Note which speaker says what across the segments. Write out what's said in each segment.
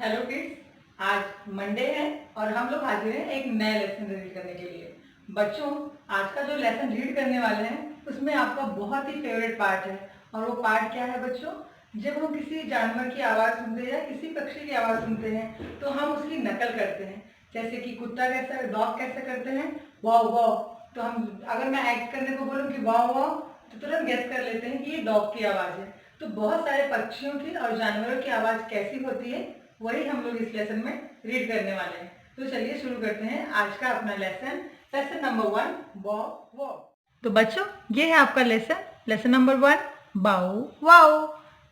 Speaker 1: Hello kids, आज Monday है और हम लोग हाजिर हैं एक नए लेसन रीड करने के लिए। बच्चों, आज का जो लेसन रीड करने वाले हैं उसमें आपका बहुत ही फेवरेट पार्ट है। और वो पार्ट क्या है बच्चों? जब हम किसी जानवर की आवाज़ सुनते हैं या किसी पक्षी की आवाज़ सुनते हैं तो हम उसकी नकल करते हैं। जैसे कि कुत्ता कैसा, डॉग कैसे करते हैं, वाव वाव। तो हम अगर मैं एक्ट करने को बोलूँ कि वाव वाव तो तुरंत गेस कर लेते हैं कि ये डॉग की आवाज़ है। तो बहुत सारे पक्षियों की और जानवरों की आवाज़ कैसी होती है वही हम लोग इस लेसन में रीड करने वाले हैं। तो चलिए शुरू करते हैं आज का अपना लेसन नंबर 1, वाव वाव। तो बच्चों, ये है आपका लेसन नंबर 1, बाउ वाओ।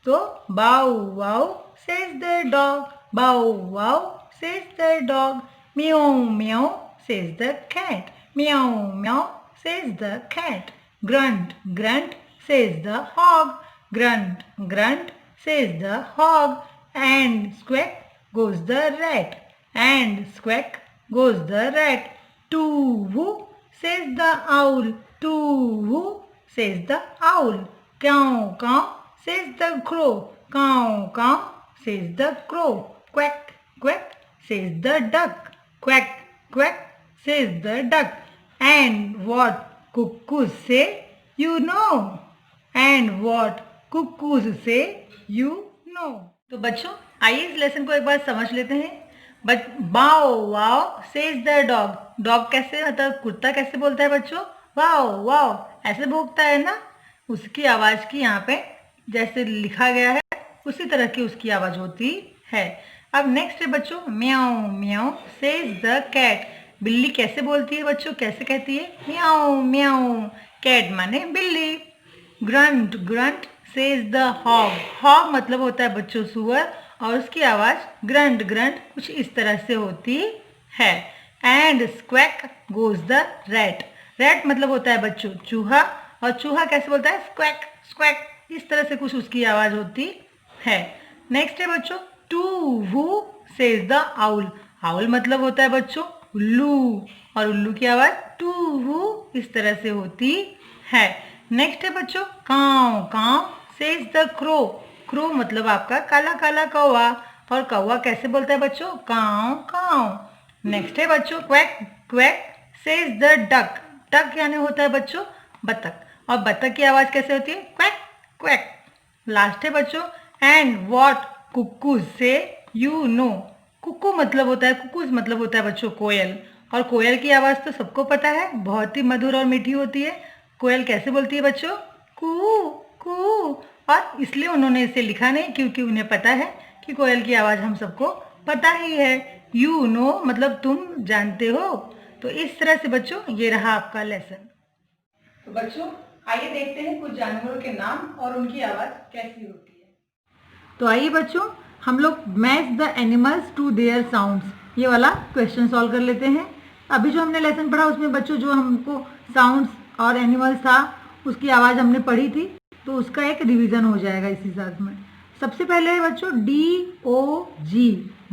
Speaker 1: तो bow wow says the dog, bow wow says the dog. Meow meow says the cat, म्याऊ म्याऊ says the cat. Grunt, grunt, says the hog. Grunt, grunt, says the hog. And squawk goes the rat. And squawk goes the rat. Too-woo, says the owl. Too-woo, says the owl. Caw, caw, says the crow. Caw, caw, says the crow. Quack, quack, says the duck. Quack, quack, says the duck. And what cuckoos say, you know. And what cuckoos say, you know. तो बच्चों, आइए इस lesson को एक बार समझ लेते हैं। But बाओ wow says the dog. Dog कैसे, मतलब कुत्ता कैसे बोलता है बच्चों? वाओ वाओ ऐसे भौंकता है ना। उसकी आवाज़ की यहाँ पे जैसे लिखा गया है उसी तरह की उसकी आवाज़ होती है। अब नेक्स्ट है बच्चों, म्याऊ म्याऊ सेज द कैट। बिल्ली कैसे बोलती है बच्चों, कैसे कहती है? म्याऊ म्याऊ। कैट माने बिल्ली। Grunt grunt says the hog. Hog मतलब होता है बच्चों सुअर, और उसकी आवाज़ ग्रंट ग्रंट कुछ इस तरह से होती है। And squeak goes the rat. Rat मतलब होता है बच्चों चूहा, और चूहा कैसे बोलता है? स्क्वैक स्क्वैक। इस तरह से कुछ उसकी आवाज़ होती है। नेक्स्ट है बच्चों, tu whoo says the owl. Owl मतलब होता है बच्चों उल्लू, और उल्लू की आवाज़ टू वू इस तरह से होती है। नेक्स्ट है बच्चों, काव काव सेज द क्रो। क्रो मतलब आपका काला काला कौवा, और कौवा कैसे बोलता है बच्चों? काव काव। नेक्स्ट है बच्चों, quack quack says the duck. Duck यानी होता है बच्चों बतख, और बतख की आवाज़ कैसे होती है? Quack quack. लास्ट है बच्चों, एंड व्हाट कुक्कूज से, यू नो। कुक्कू मतलब होता है, कुक्कूज मतलब होता है बच्चों कोयल, और कोयल की आवाज़ तो सबको पता है, बहुत ही मधुर और मीठी होती है। कोयल कैसे बोलती है बच्चों? कू कू। और इसलिए उन्होंने इसे लिखा नहीं, क्योंकि उन्हें पता है कि कोयल की आवाज़ हम सबको पता ही है। यू नो मतलब तुम जानते हो। तो इस तरह से बच्चों ये रहा आपका लेसन। तो बच्चों, आइए देखते हैं कुछ जानवरों के नाम और उनकी आवाज़ कैसी होती है। तो आइए बच्चों, हम लोग match the animals to their sounds, ये वाला क्वेश्चन सॉल्व कर लेते हैं। अभी जो हमने लेसन पढ़ा उसमें बच्चों जो हमको साउंड्स और एनिमल्स था उसकी आवाज़ हमने पढ़ी थी, तो उसका एक रिवीजन हो जाएगा इसी साथ में। सबसे पहले है बच्चों DOG।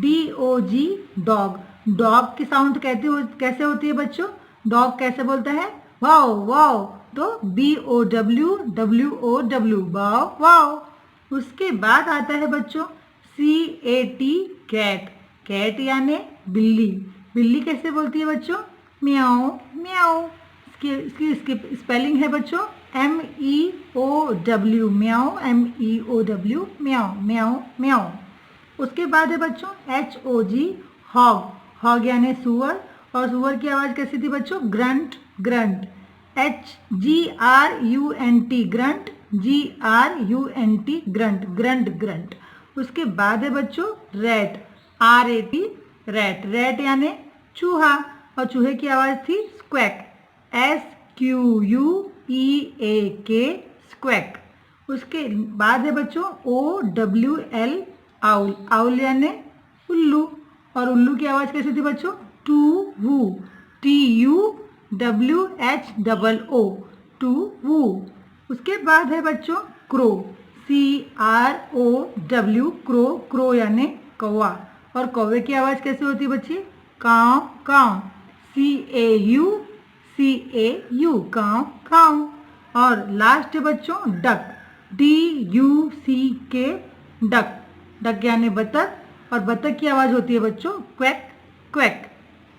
Speaker 1: DOG dog. डॉग की साउंड कैसे होती है बच्चों? डॉग कैसे बोलता है? Wow wow. तो BOWWOW वाओ वाओ। उसके बाद आता है बच्चों CAT कैट। कैट यानी बिल्ली। बिल्ली कैसे बोलती है बच्चों? म्याऊ म्याऊ। इसकी स्पेलिंग है बच्चों MEOW, म्याऊ MEOW, म्याऊ म्याऊ म्याऊ। उसके बाद है बच्चों HOG हॉग। हॉग यानी सुअर, और सुअर की आवाज़ कैसी थी बच्चों? Grunt grunt. GRUNT grunt, GRUNT grunt, grunt grunt. उसके बाद है बच्चों रैट, RAT रैट। रैट यानी चूहा, और चूहे की आवाज़ थी स्क्वैक, SQUEAK स्क्वैक। उसके बाद है बच्चों OWL आउल। आउल यानी उल्लू, और उल्लू की आवाज़ कैसी थी बच्चों? Tu whoo, TUWHOO tu whoo. उसके बाद है बच्चों क्रो, CROW क्रो। क्रो यानी कौवा, और कौवे की आवाज़ कैसे होती है बच्ची? काव काव, CAU काव काव। और लास्ट है बच्चों डक, DUCK डक। डक यानी बतख, और बतख की आवाज़ होती है बच्चों क्वैक क्वैक।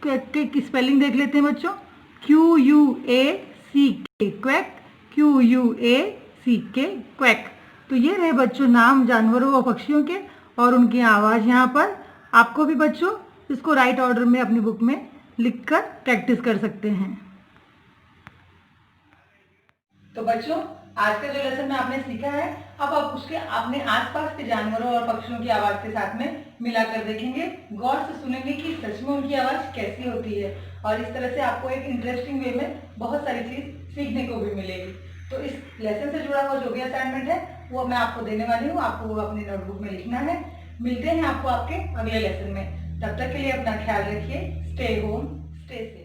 Speaker 1: क्वैक की स्पेलिंग देख लेते हैं बच्चों, QUACK क्वैक, QUACK क्वैक। तो ये रहे बच्चों नाम जानवरों व पक्षियों के और उनकी आवाज़ यहाँ पर। आपको भी बच्चों इसको राइट ऑर्डर में अपनी बुक में लिखकर प्रैक्टिस कर सकते हैं। तो बच्चों आज का जो लेसन में आपने सीखा है, अब आप उसके अपने आसपास के जानवरों और पक्षियों की आवाज़ के साथ में मिलाकर देखेंगे, गौर से सुनेंगे कि सच में उनकी आवाज़ कैसी होती है और इस तरह से आपको एक इंटरेस्टिंग वे में बहुत सारी चीज़ सीखने को भी मिलेगी। तो इस लेसन से जुड़ा हुआ जो भी असाइनमेंट है वो मैं आपको देने वाली हूँ, आपको वो अपनी नोटबुक में लिखना है। मिलते हैं आपको आपके अगले लेसन में, तब तक के लिए अपना ख्याल रखिए। Stay home, stay safe.